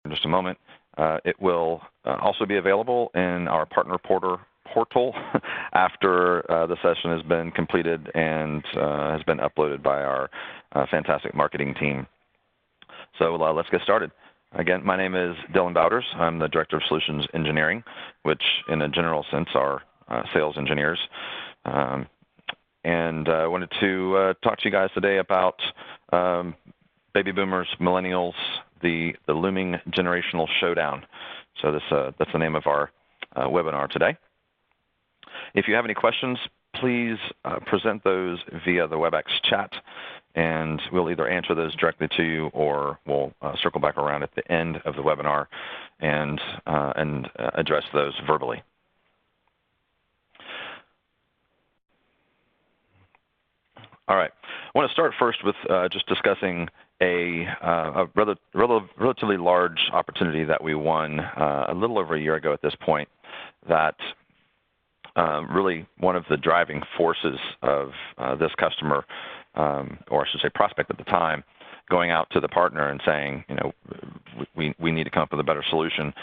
in just a moment. It will also be available in our partner portal after the session has been completed and has been uploaded by our fantastic marketing team. So let's get started. Again, my name is Dylan Bowders. I'm the Director of Solutions Engineering, which in a general sense are sales engineers. And I wanted to talk to you guys today about baby boomers, millennials, the looming generational showdown. So that's the name of our webinar today. If you have any questions, please present those via the WebEx chat, and we'll either answer those directly to you or we'll circle back around at the end of the webinar and address those verbally. All right. I want to start first with just discussing a relatively large opportunity that we won a little over a year ago at this point, that really one of the driving forces of this customer, or I should say prospect at the time, going out to the partner and saying, you know, we need to come up with a better solution.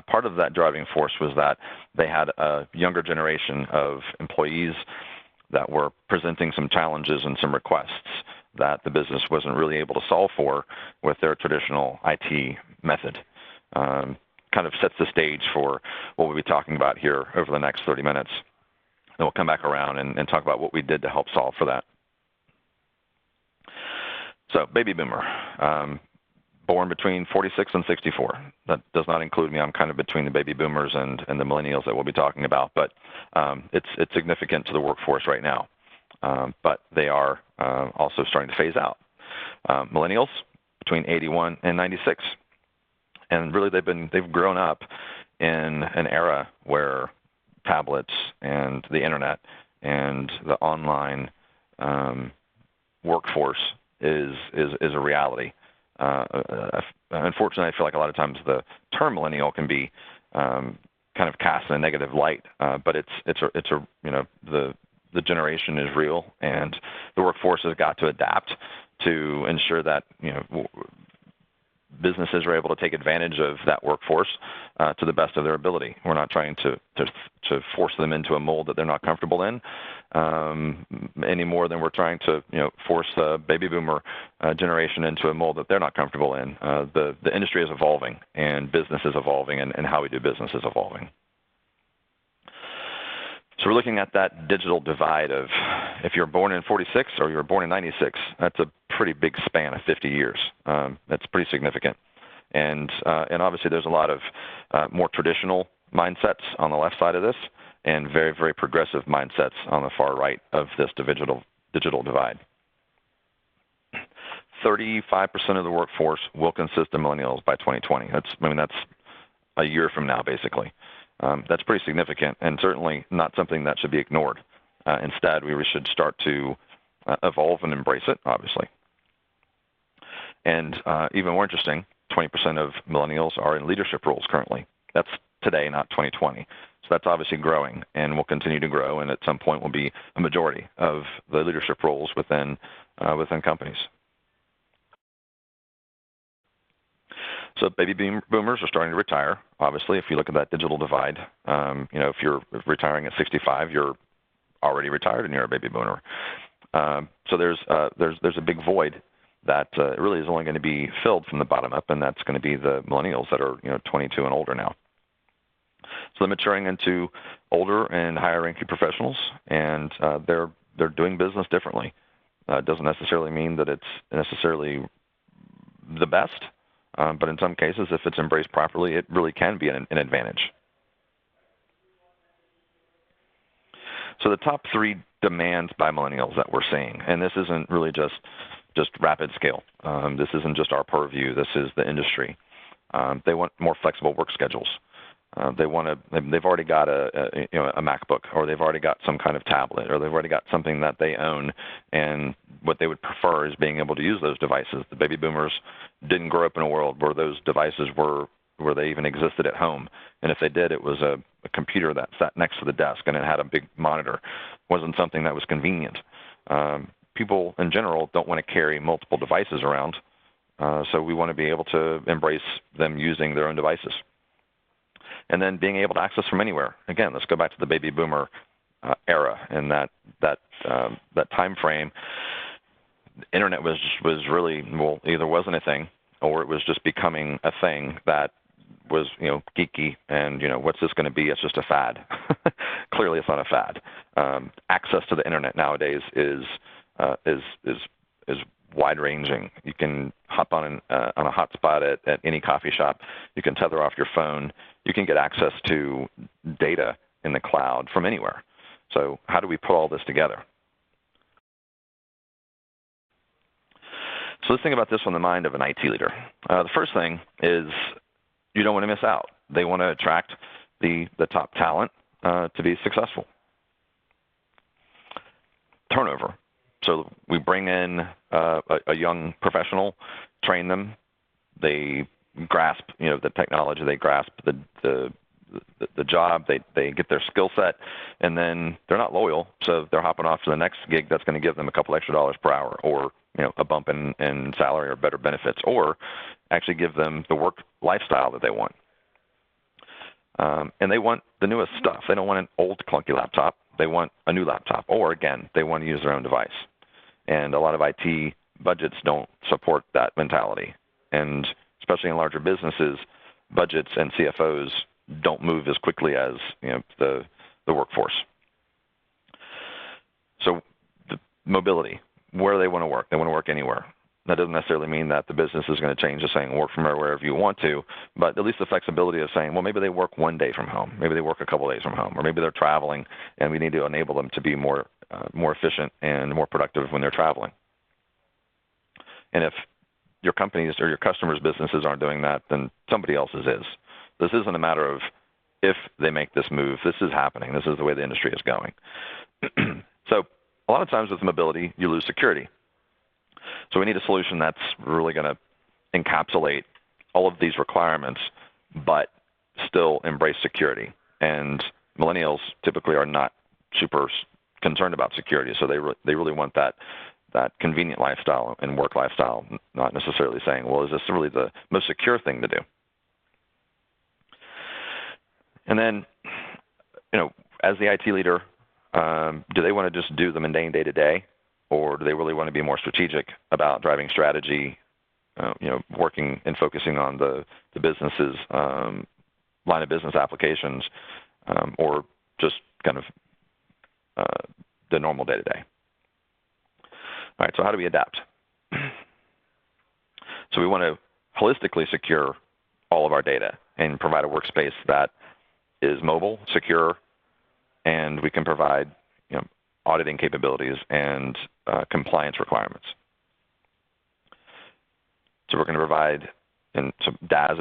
Part of that driving force was that they had a younger generation of employees that were presenting some challenges and some requests that the business wasn't really able to solve for with their traditional IT method. Kind of sets the stage for what we'll be talking about here over the next 30 minutes. Then we'll come back around and talk about what we did to help solve for that. So, baby boomer, born between 46 and 64. That does not include me. I'm kind of between the baby boomers and the millennials that we'll be talking about, but it's significant to the workforce right now. But they are also starting to phase out. Millennials between 81 and 96, and really they've grown up in an era where tablets and the internet and the online workforce is a reality. Unfortunately, I feel like a lot of times the term millennial can be kind of cast in a negative light, but it's a you know, the generation is real, and the workforce has got to adapt to ensure that, you know, businesses are able to take advantage of that workforce to the best of their ability. We're not trying to force them into a mold that they're not comfortable in any more than we're trying to, you know, force the baby boomer generation into a mold that they're not comfortable in. The industry is evolving, and business is evolving, and how we do business is evolving. So we're looking at that digital divide of, if you're born in 46 or you're born in 96, that's a pretty big span of 50 years. That's pretty significant. And obviously there's a lot of more traditional mindsets on the left side of this, and very, very progressive mindsets on the far right of this digital divide. 35% of the workforce will consist of millennials by 2020. That's a year from now, basically. That's pretty significant, and certainly not something that should be ignored. Instead, we should start to evolve and embrace it, obviously. And even more interesting, 20% of millennials are in leadership roles currently. That's today, not 2020. So that's obviously growing and will continue to grow, and at some point will be a majority of the leadership roles within companies. So baby boomers are starting to retire. Obviously, if you look at that digital divide, you know, if you're retiring at 65, you're already retired and you're a baby boomer. So there's a big void that really is only going to be filled from the bottom up, and that's going to be the millennials that are, you know, 22 and older now. So they're maturing into older and higher-ranking professionals, and they're doing business differently. It doesn't necessarily mean that it's necessarily the best. But in some cases, if it's embraced properly, it really can be an advantage. So the top 3 demands by millennials that we're seeing, and this isn't really just rapid scale. This isn't just our purview. This is the industry. They want more flexible work schedules. They've already got a MacBook, or they've already got some kind of tablet, or they've already got something that they own, and what they would prefer is being able to use those devices. The baby boomers didn't grow up in a world where those devices where they even existed at home, and if they did, it was a computer that sat next to the desk and it had a big monitor. It wasn't something that was convenient. People in general don't want to carry multiple devices around So we want to be able to embrace them using their own devices. And then being able to access from anywhere. Again, let's go back to the baby boomer era and that time frame. Internet was really, well, either wasn't a thing or it was just becoming a thing that was, geeky and, what's this going to be? It's just a fad. Clearly, it's not a fad. Access to the internet nowadays is wide-ranging. You can hop on a hotspot at any coffee shop. You can tether off your phone. You can get access to data in the cloud from anywhere. So how do we put all this together? So let's think about this from the mind of an IT leader. The first thing is you don't want to miss out. They want to attract the top talent to be successful. Turnover. So we bring in a young professional, train them. They grasp, the technology. They grasp the job. They get their skill set, and then they're not loyal, so they're hopping off to the next gig that's going to give them a couple extra dollars per hour, or a bump in salary or better benefits, or actually give them the work lifestyle that they want. And they want the newest stuff. They don't want an old clunky laptop. They want a new laptop, or again, they want to use their own device. And a lot of IT budgets don't support that mentality. And especially in larger businesses, budgets and CFOs don't move as quickly as the workforce. So the mobility, where they want to work. They want to work anywhere. That doesn't necessarily mean that the business is going to change to saying work from wherever you want to, but at least the flexibility of saying, well, maybe they work one day from home, maybe they work a couple days from home, or maybe they're traveling, and we need to enable them to be more efficient and more productive when they're traveling. And if your companies or your customers' businesses aren't doing that, then somebody else's is. This isn't a matter of if they make this move. This is happening. This is the way the industry is going. So a lot of times with mobility, you lose security. So we need a solution that's really going to encapsulate all of these requirements, but still embrace security. And millennials typically are not super concerned about security, so they really want that convenient lifestyle and work lifestyle, not necessarily saying, well, is this really the most secure thing to do? And then, as the IT leader, do they want to just do the mundane day-to-day, or do they really want to be more strategic about driving strategy, working and focusing on the business's line of business applications, or just kind of the normal day-to-day? All right, so how do we adapt? So we want to holistically secure all of our data and provide a workspace that is mobile, secure, and we can provide auditing capabilities and compliance requirements. So we're going to provide, and so DaaS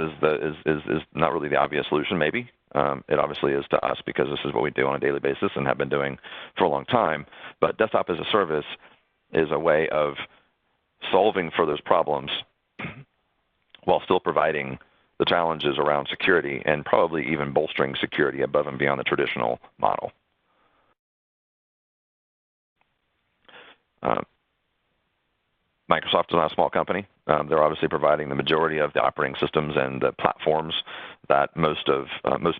is not really the obvious solution, maybe. It obviously is to us because this is what we do on a daily basis and have been doing for a long time. But desktop as a service is a way of solving for those problems while still providing the challenges around security and probably even bolstering security above and beyond the traditional model. Microsoft is not a small company. They're obviously providing the majority of the operating systems and the platforms that most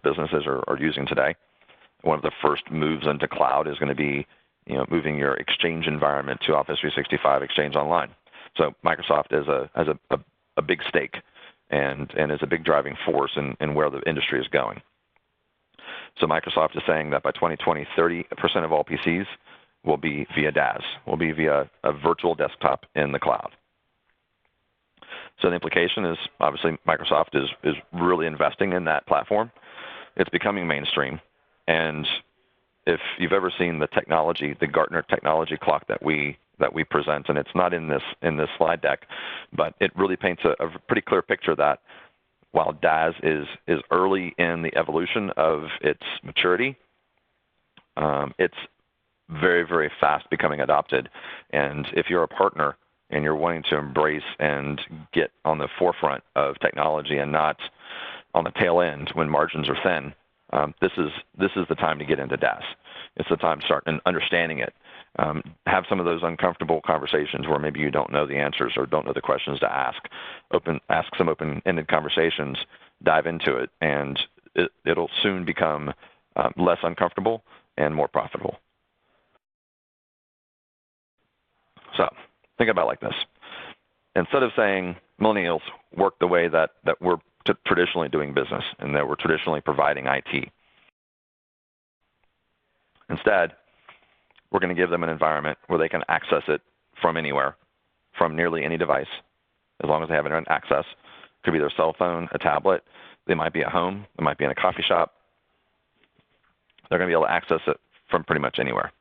businesses are using today. One of the first moves into cloud is going to be moving your Exchange environment to Office 365 Exchange Online. So Microsoft has a big stake and is a big driving force in where the industry is going. So Microsoft is saying that by 2020, 30% of all PCs will be via DaaS, will be via a virtual desktop in the cloud. So the implication is obviously Microsoft is really investing in that platform. It's becoming mainstream. And if you've ever seen the technology, the Gartner technology clock that we present, and it's not in this slide deck, but it really paints a pretty clear picture that while DaaS is early in the evolution of its maturity, it's very, very fast becoming adopted. And if you're a partner and you're wanting to embrace and get on the forefront of technology and not on the tail end when margins are thin, this is the time to get into DaaS. It's the time to start understanding it have some of those uncomfortable conversations where maybe you don't know the answers or don't know the questions to ask. Ask some open-ended conversations, dive into it, and it'll soon become less uncomfortable and more profitable. So think about it like this. Instead of saying millennials work the way that we're traditionally doing business and that we're traditionally providing IT, instead, we're going to give them an environment where they can access it from anywhere, from nearly any device, as long as they have internet access. It could be their cell phone, a tablet. They might be at home. They might be in a coffee shop. They're going to be able to access it from pretty much anywhere.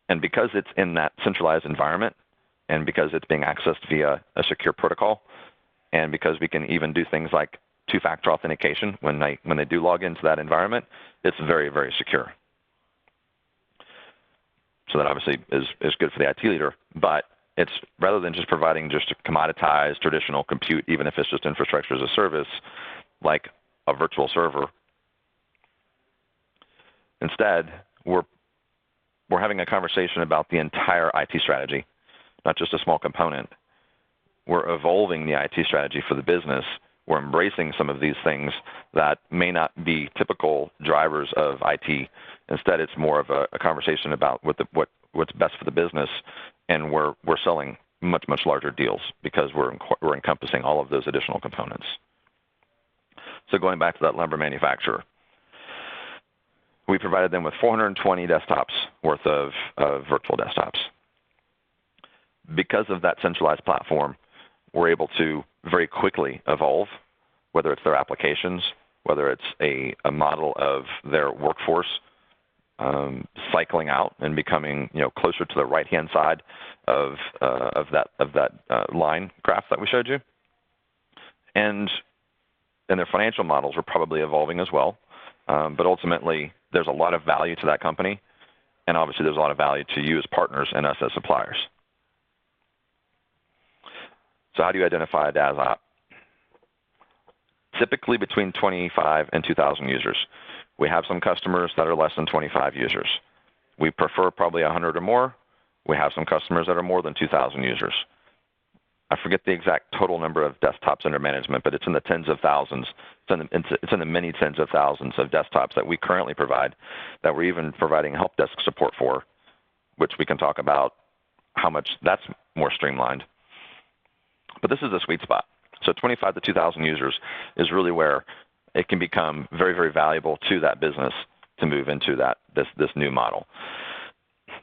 And because it's in that centralized environment, and because it's being accessed via a secure protocol, and because we can even do things like two-factor authentication when they do log into that environment, it's very, very secure. So that obviously is good for the IT leader, but it's rather than just providing just a commoditized traditional compute, even if it's just infrastructure as a service, like a virtual server. Instead, we're having a conversation about the entire IT strategy, not just a small component. We're evolving the IT strategy for the business. We're embracing some of these things that may not be typical drivers of IT. Instead, it's more of a conversation about what's best for the business, and we're selling much, much larger deals because we're encompassing all of those additional components. So going back to that lumber manufacturer, we provided them with 420 desktops worth of virtual desktops. Because of that centralized platform, we're able to very quickly evolve, whether it's their applications, whether it's a model of their workforce cycling out and becoming closer to the right-hand side of that line graph that we showed you. And their financial models are probably evolving as well. But ultimately, there's a lot of value to that company, and obviously there's a lot of value to you as partners and us as suppliers. So how do you identify a DaaS op? Typically between 25 and 2,000 users. We have some customers that are less than 25 users. We prefer probably 100 or more. We have some customers that are more than 2,000 users. I forget the exact total number of desktops under management, but it's in the tens of thousands. It's in the many tens of thousands of desktops that we currently provide, that we're even providing help desk support for, which we can talk about how much that's more streamlined. But this is the sweet spot. So 25 to 2,000 users is really where it can become very, very valuable to that business to move into this new model.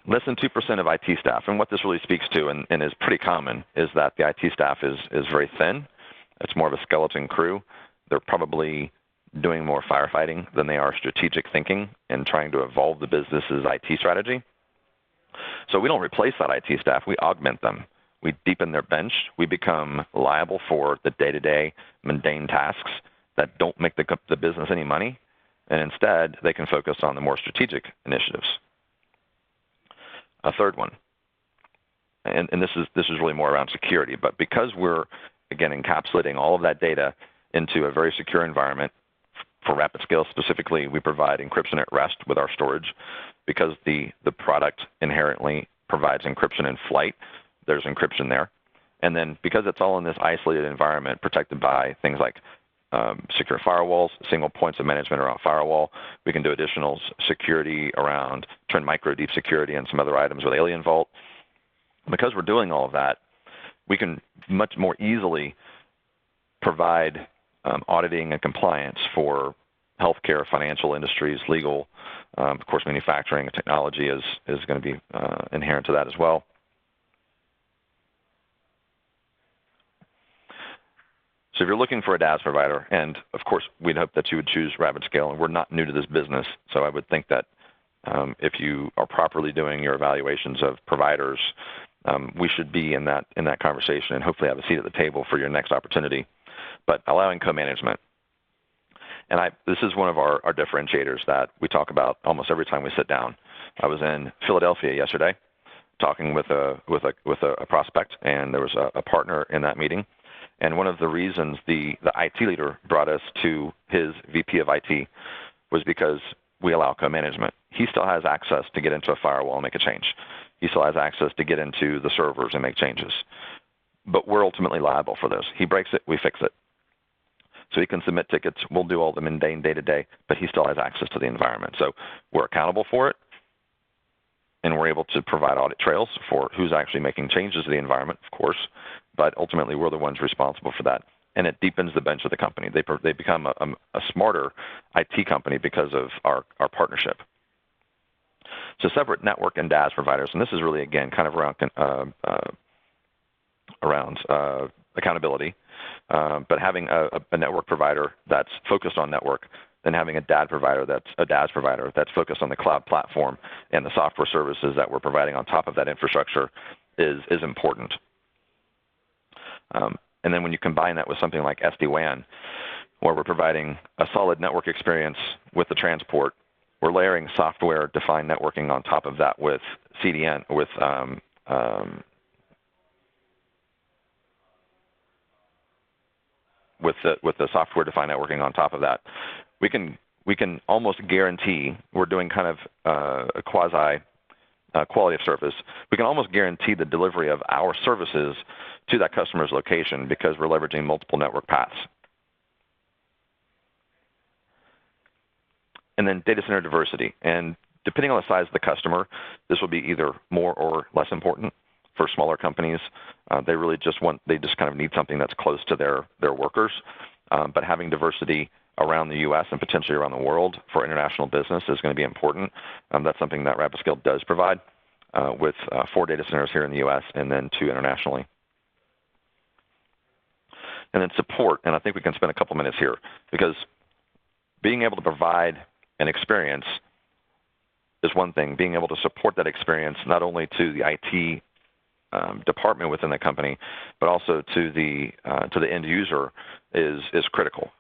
Less than 2% of IT staff, and what this really speaks to and is pretty common, is that the IT staff is very thin. It's more of a skeleton crew. They're probably doing more firefighting than they are strategic thinking and trying to evolve the business's IT strategy. So we don't replace that IT staff. We augment them. We deepen their bench. We become liable for the day-to-day mundane tasks that don't make the business any money, and instead they can focus on the more strategic initiatives. A third one, and this is really more around security, but because we're, again, encapsulating all of that data into a very secure environment, for rapid scale specifically, we provide encryption at rest with our storage. Because the product inherently provides encryption in flight, there's encryption there. And then because it's all in this isolated environment protected by things like secure firewalls, single points of management around firewall, we can do additional security around Trend Micro Deep Security and some other items with Alien Vault. Because we're doing all of that, we can much more easily provide auditing and compliance for healthcare, financial industries, legal, of course, manufacturing and technology is going to be inherent to that as well. So if you're looking for a DaaS provider, and of course, we'd hope that you would choose RapidScale, and we're not new to this business, so I would think that if you are properly doing your evaluations of providers, we should be in that conversation and hopefully have a seat at the table for your next opportunity. But allowing co-management. And this is one of our differentiators that we talk about almost every time we sit down. I was in Philadelphia yesterday talking with a prospect, and there was a partner in that meeting. And one of the reasons the IT leader brought us to his VP of IT was because we allow co-management. He still has access to get into a firewall and make a change. he still has access to get into the servers and make changes. But we're ultimately liable for this. He breaks it, we fix it. So he can submit tickets. We'll do all the mundane day-to-day, but he still has access to the environment. So we're accountable for it, and we're able to provide audit trails for who's actually making changes to the environment, of course, but ultimately we're the ones responsible for that. And it deepens the bench of the company. They become a smarter IT company because of our partnership. So separate network and DaaS providers, and this is really, again, kind of around accountability, but having a network provider that's focused on network, then having a DaaS provider that's focused on the cloud platform and the software services that we're providing on top of that infrastructure is important. And then when you combine that with something like SD-WAN, where we're providing a solid network experience with the transport, we're layering software-defined networking on top of that with CDN, with the software-defined networking on top of that. We can almost guarantee, we're doing kind of a quasi quality of service. We can almost guarantee the delivery of our services to that customer's location because we're leveraging multiple network paths. And then data center diversity. And depending on the size of the customer, this will be either more or less important. For smaller companies, they really just kind of need something that's close to their workers. But having diversity around the U.S. and potentially around the world for international business is going to be important. That's something that RapidScale does provide with 4 data centers here in the U.S. and then 2 internationally. And then support, and I think we can spend a couple minutes here because being able to provide an experience is one thing. Being able to support that experience not only to the IT department within the company, but also to the end user is critical.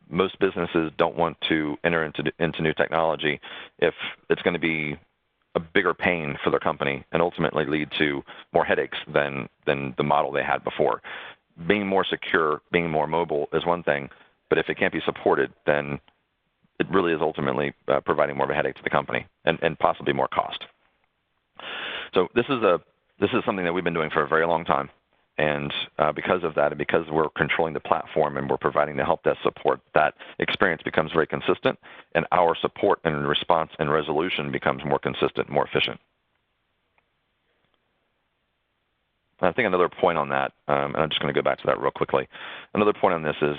Most businesses don't want to enter into new technology if it's going to be a bigger pain for their company and ultimately lead to more headaches than the model they had before. Being more secure, being more mobile is one thing, but if it can't be supported, then it really is ultimately providing more of a headache to the company and possibly more cost. So this is something that we've been doing for a very long time. And because of that, and because we're controlling the platform and we're providing the help desk support, that experience becomes very consistent, and our support and response and resolution becomes more consistent, more efficient. I think another point on that, and I'm just going to go back to that real quickly. Another point on this is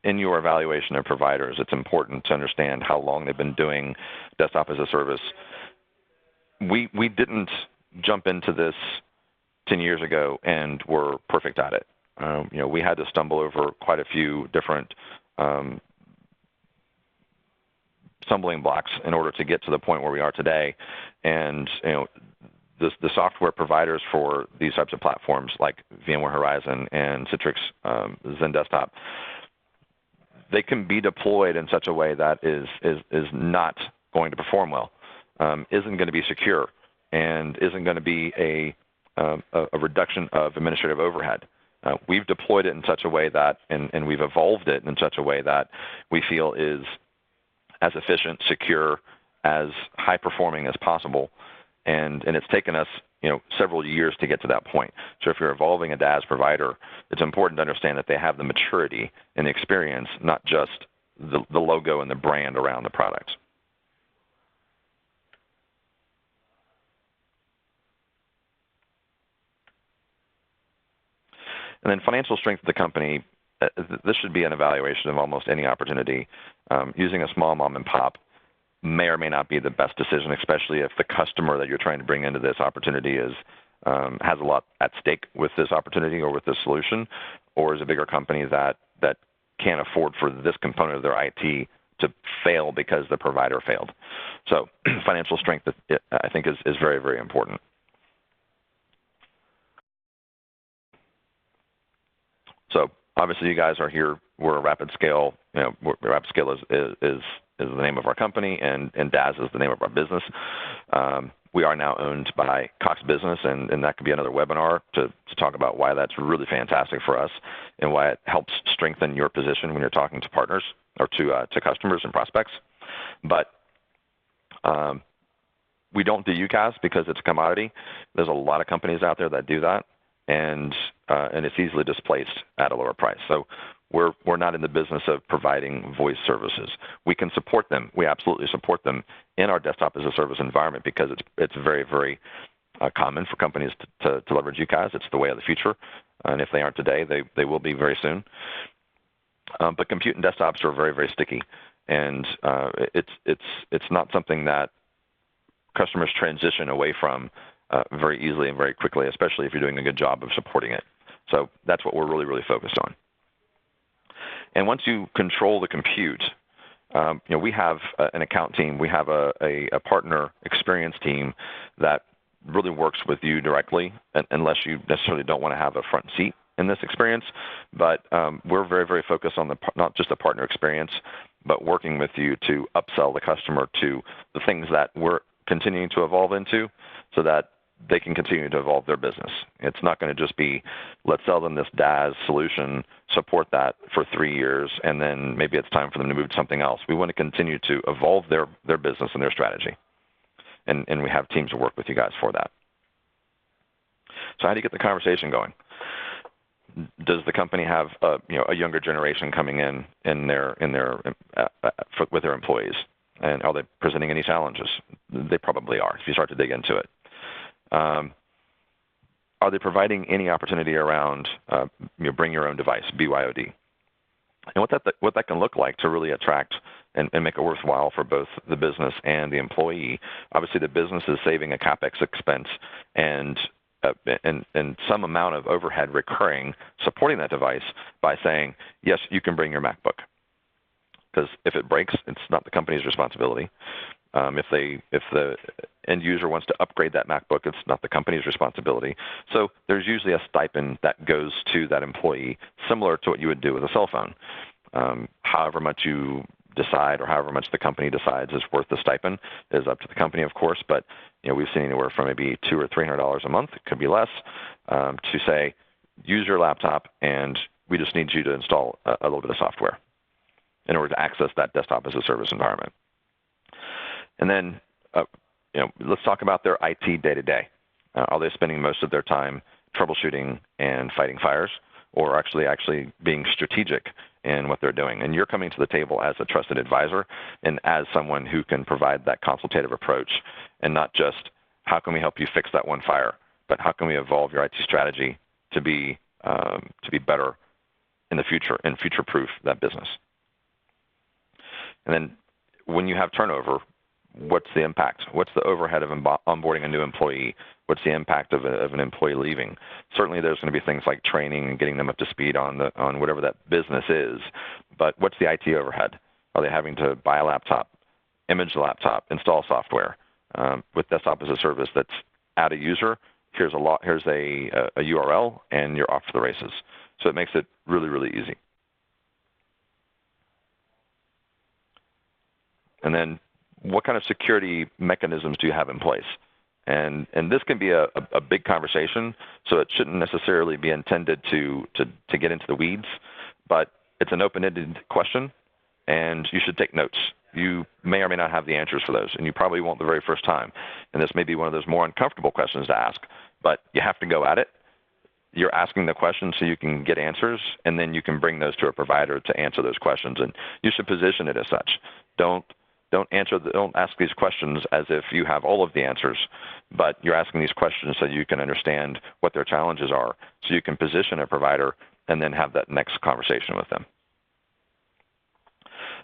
in your evaluation of providers, it's important to understand how long they've been doing desktop as a service. We didn't jump into this 10 years ago and were perfect at it. We had to stumble over quite a few different stumbling blocks in order to get to the point where we are today. And the software providers for these types of platforms like VMware Horizon and Citrix Zen Desktop, they can be deployed in such a way that is not going to perform well, isn't going to be secure, and isn't going to be a reduction of administrative overhead. We've deployed it in such a way that, and we've evolved it in such a way that we feel is as efficient, secure, as high performing as possible. And it's taken us, several years to get to that point. So if you're evolving a DaaS provider, it's important to understand that they have the maturity and the experience, not just the logo and the brand around the product. And then financial strength of the company, this should be an evaluation of almost any opportunity. Using a small mom and pop may or may not be the best decision, especially if the customer that you're trying to bring into this opportunity has a lot at stake with this opportunity or with this solution, or is a bigger company that can't afford for this component of their IT to fail because the provider failed. So financial strength, I think, is very, very important. So obviously, you guys are here. We're a RapidScale. RapidScale is the name of our company, and DaaS is the name of our business. We are now owned by Cox Business, and that could be another webinar to talk about why that's really fantastic for us and why it helps strengthen your position when you're talking to partners or to customers and prospects. But We don't do UCaaS because it's a commodity. There's a lot of companies out there that do that, and it's easily displaced at a lower price. So we're not in the business of providing voice services. We can support them. We absolutely support them in our desktop as a service environment because it's very, very common for companies to leverage UCaaS. It's the way of the future, and if they aren't today, they will be very soon. But compute and desktops are very, very sticky, and it's not something that customers transition away from very easily and very quickly, especially if you're doing a good job of supporting it. So that's what we're really, really focused on. And once you control the compute, we have an account team. We have a partner experience team that really works with you directly, unless you necessarily don't want to have a front seat in this experience. But we're very, very focused on not just the partner experience, but working with you to upsell the customer to the things that we're continuing to evolve into so that they can continue to evolve their business. It's not going to just be, let's sell them this DaaS solution, support that for 3 years, and then maybe it's time for them to move to something else. We want to continue to evolve their business and their strategy. And we have teams to work with you guys for that. So how do you get the conversation going? Does the company have a younger generation coming in with their employees? And are they presenting any challenges? They probably are if you start to dig into it. Are they providing any opportunity around bring your own device, BYOD? And what that can look like to really attract and make it worthwhile for both the business and the employee. Obviously, the business is saving a CapEx expense and some amount of overhead recurring supporting that device by saying, yes, you can bring your MacBook. Because if it breaks, it's not the company's responsibility. If the end user wants to upgrade that MacBook, it's not the company's responsibility. So there's usually a stipend that goes to that employee, similar to what you would do with a cell phone. However much you decide or however much the company decides is worth the stipend is up to the company, of course. But we've seen anywhere from maybe $200 or $300 a month, it could be less, to say, use your laptop and we just need you to install a little bit of software in order to access that desktop as a service environment. And then, let's talk about their IT day-to-day. Are they spending most of their time troubleshooting and fighting fires, or actually being strategic in what they're doing? And you're coming to the table as a trusted advisor and as someone who can provide that consultative approach, and not just how can we help you fix that one fire, but how can we evolve your IT strategy to be better in the future and future-proof that business. And then when you have turnover, what's the impact? What's the overhead of onboarding a new employee? What's the impact of an employee leaving? Certainly there's going to be things like training and getting them up to speed on whatever that business is. But what's the IT overhead? Are they having to buy a laptop, image the laptop, install software? With desktop as a service, that's add a user. Here's a URL, and you're off to the races. So it makes it really, really easy. And then what kind of security mechanisms do you have in place? And this can be a big conversation, so it shouldn't necessarily be intended to get into the weeds, but it's an open-ended question, and you should take notes. You may or may not have the answers for those, and you probably won't the very first time. And this may be one of those more uncomfortable questions to ask, but you have to go at it. You're asking the question so you can get answers, and then you can bring those to a provider to answer those questions, and you should position it as such. Don't ask these questions as if you have all of the answers, but you're asking these questions so you can understand what their challenges are, so you can position a provider and then have that next conversation with them.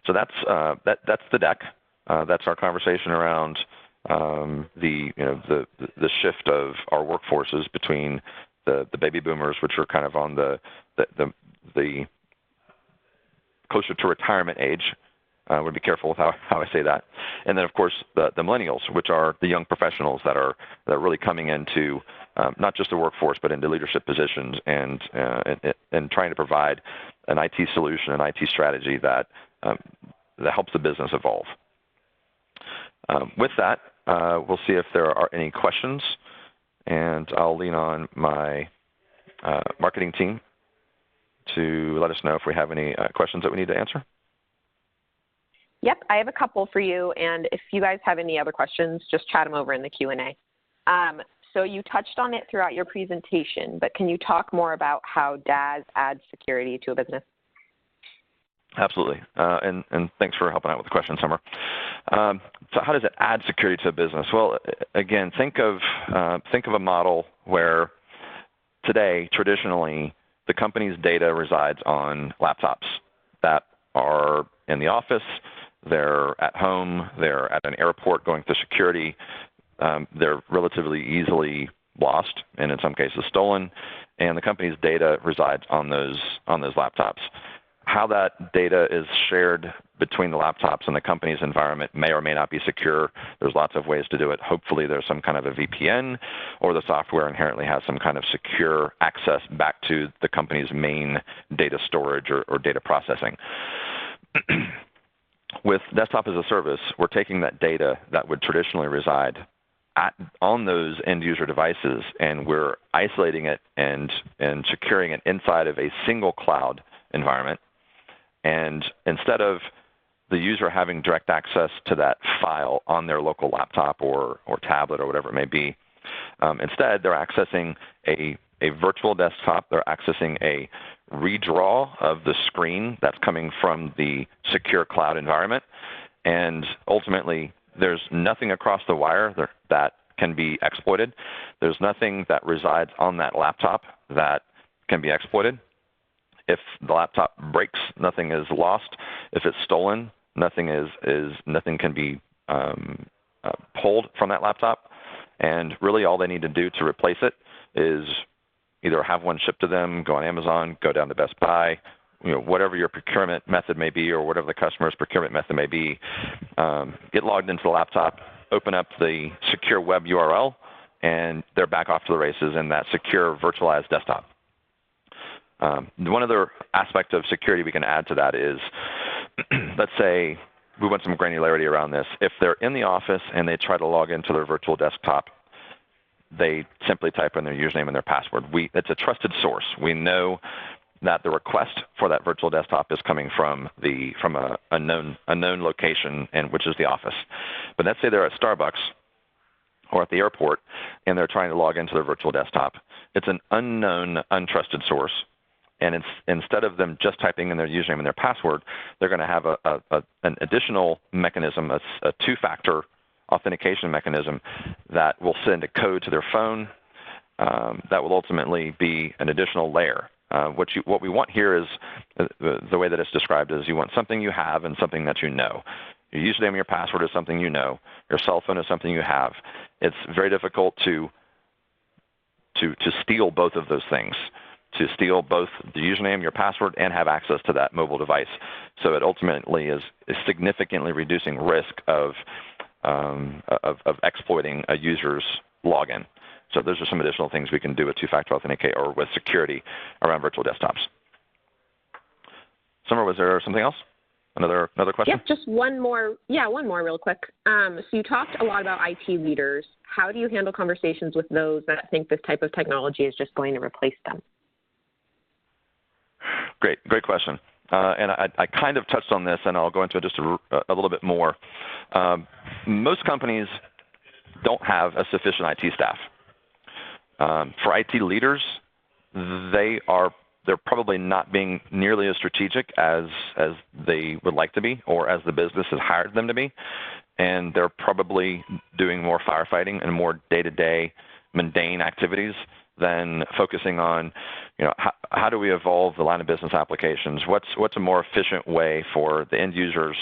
So that's the deck. That's our conversation around the shift of our workforces between the baby boomers, which are kind of on the closer to retirement age. I would be careful with how I say that. And then, of course, the millennials, which are the young professionals that are really coming into not just the workforce, but into leadership positions and trying to provide an IT solution, an IT strategy that helps the business evolve. With that, we'll see if there are any questions, and I'll lean on my marketing team to let us know if we have any questions that we need to answer. Yep, I have a couple for you, and if you guys have any other questions, just chat them over in the Q&A. So you touched on it throughout your presentation, but can you talk more about how DaaS adds security to a business? Absolutely, and thanks for helping out with the question, Summer. So how does it add security to a business? Well, again, think of a model where today, traditionally, the company's data resides on laptops that are in the office, they're at home, they're at an airport going through security. They're relatively easily lost and in some cases stolen, and the company's data resides on those laptops. How that data is shared between the laptops and the company's environment may or may not be secure. There's lots of ways to do it. Hopefully there's some kind of a VPN, or the software inherently has some kind of secure access back to the company's main data storage or data processing. With Desktop as a Service, we're taking that data that would traditionally reside on those end user devices, and we're isolating it and securing it inside of a single cloud environment. And instead of the user having direct access to that file on their local laptop or tablet or whatever it may be, instead they're accessing a virtual desktop. They're accessing a redraw of the screen that's coming from the secure cloud environment. And ultimately, there's nothing across the wire that can be exploited. There's nothing that resides on that laptop that can be exploited. If the laptop breaks, nothing is lost. If it's stolen, nothing can be pulled from that laptop. And really, all they need to do to replace it is either have one shipped to them, go on Amazon, go down to Best Buy, whatever your procurement method may be, or whatever the customer's procurement method may be. Get logged into the laptop, open up the secure web URL, and they're back off to the races in that secure virtualized desktop. One other aspect of security we can add to that is, let's say we want some granularity around this. If they're in the office and they try to log into their virtual desktop, they simply type in their username and their password. It's a trusted source. We know that the request for that virtual desktop is coming from a known location, and which is the office. But let's say they're at Starbucks or at the airport and they're trying to log into their virtual desktop. It's an unknown, untrusted source. And instead of them just typing in their username and their password, they're going to have an additional mechanism, a two-factor authentication mechanism that will send a code to their phone that will ultimately be an additional layer. What we want here is, the way that it's described is, you want something you have and something that you know. Your username and your password is something you know. Your cell phone is something you have. It's very difficult to steal both of those things, to steal both the username, your password, and have access to that mobile device. So it ultimately is significantly reducing risk of exploiting a user's login. So those are some additional things we can do with two-factor authenticate or with security around virtual desktops. Summer, was there something else? Another question? Yep, just one more. Yeah, one more real quick. So you talked a lot about IT leaders. How do you handle conversations with those that think this type of technology is just going to replace them? Great question. And I kind of touched on this, and I'll go into it just a little bit more. Most companies don't have a sufficient IT staff. For IT leaders, they're probably not being nearly as strategic as they would like to be, or as the business has hired them to be, and they're probably doing more firefighting and more day-to-day mundane activities than focusing on, how do we evolve the line of business applications? What's a more efficient way for the end users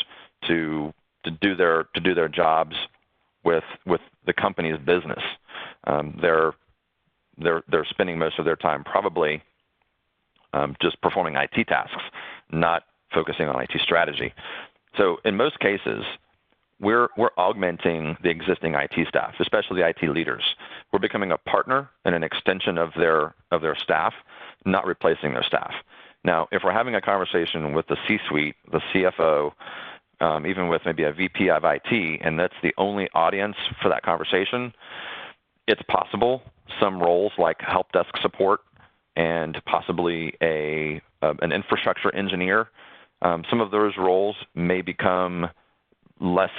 to do their jobs with the company's business? They're spending most of their time probably just performing IT tasks, not focusing on IT strategy. So in most cases, we're augmenting the existing IT staff, especially the IT leaders. We're becoming a partner and an extension of their staff, not replacing their staff. Now, if we're having a conversation with the C-suite, the CFO, even with maybe a VP of IT, and that's the only audience for that conversation, it's possible some roles like help desk support and possibly an infrastructure engineer, some of those roles may become less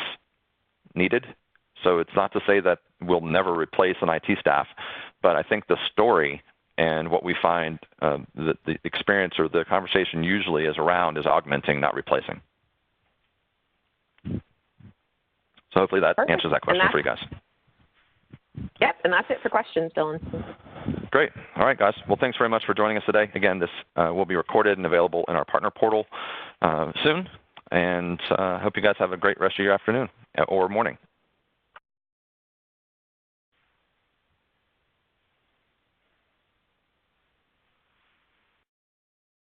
needed. So it's not to say that we'll never replace an IT staff, but I think the story and what we find the experience or the conversation usually is around is augmenting, not replacing. So hopefully that answers that question for you guys. Yep, and that's it for questions, Dylan. Great. All right, guys. Well, thanks very much for joining us today. Again, this will be recorded and available in our partner portal soon. And I hope you guys have a great rest of your afternoon or morning.